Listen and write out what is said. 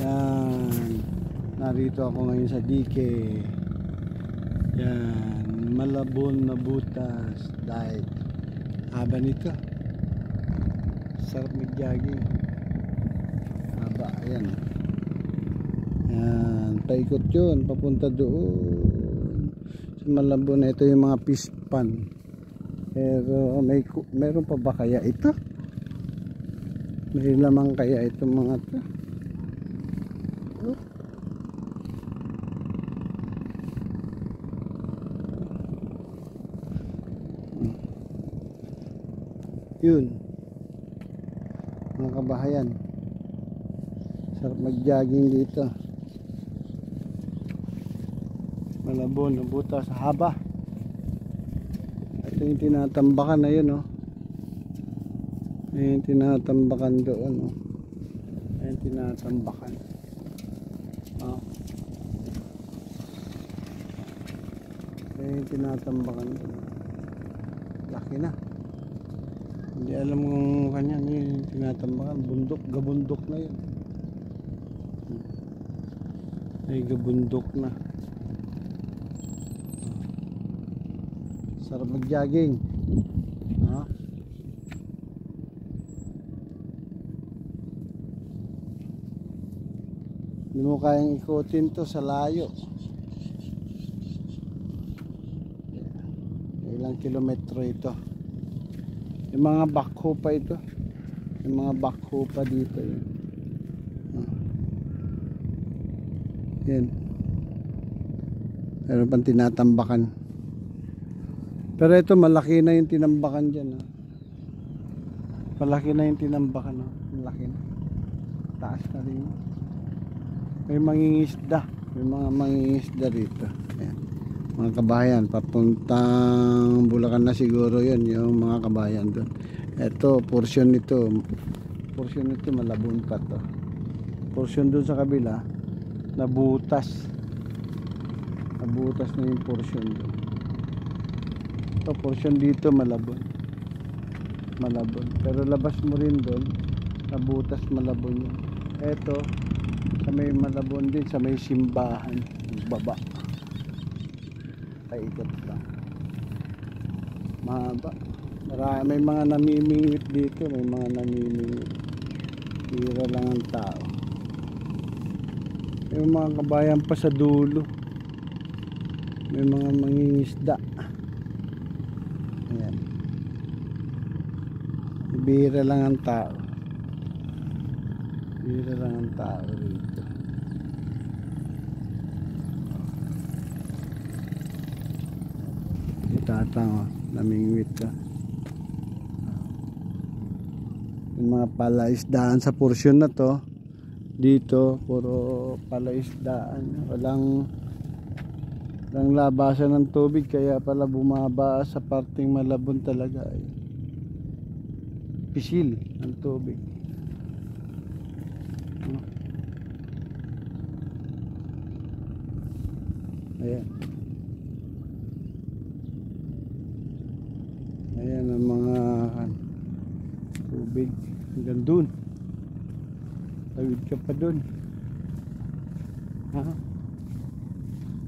Yan. Narito ako ngayon sa Dike. Yan. Malabon na butas. Dahil haba nito. Sarap mag-jogging. Haba. Ayan. Yan. Paikot yun. Papunta doon. Sa Malabon. Ito yung mga pispan. Pero meron pa ba kaya ito? May lamang kaya itong mga ito? Yun mga kabahayan, sarap mag-jogging dito. Malabon ang butas, haba. Ito yung tinatambakan na yun, oh. Yung tinatambakan doon, oh. Yung tinatambakan, oh. Yung tinatambakan doon, laki na. Hindi alam kung kanya yung tinatambakan. Bundok, gabundok na yun. Ay gabundok na. Sarap mag-jogging. Ha? Hindi mo kayang ikutin to sa layo. Ilang kilometro ito. Yung mga backhoe pa ito. Yung mga backhoe pa dito yun. Yan. Meron pang tinatambakan. Pero ito malaki na yung tinambakan dyan. Malaki na yung tinambakan. Malaki na. Taas na rin. May mangingisda. May mga mangingisda dito. Ayan. Mga kabayan, papuntang Bulacan na siguro yun, yung mga kabayan doon. Ito, portion nito Malabon pa to. Portion doon sa kabila nabutas na yung portion doon. Ito, portion dito Malabon, pero labas mo rin doon nabutas, Malabon yun. Ito sa may Malabon din, sa may simbahan baba, paikot lang, mahaba. May mga namimingwit dito, may mga namimingwit. Hira lang ang tao. May mga kabayan pa sa dulo, may mga mangingisda. Ayan. Bihira lang ang tao. Bihira lang ang tao rito. Itatang, namingwit ka. Yung mga palaisdaan sa porsyon na to, dito puro palaisdaan, walang labasan ng tubig, kaya pala bumaba sa parting Malabon talaga ay pisil ang tubig. Ayan. Ayan ang mga tubig hanggang dun. Tawid ka pa dun. Ha?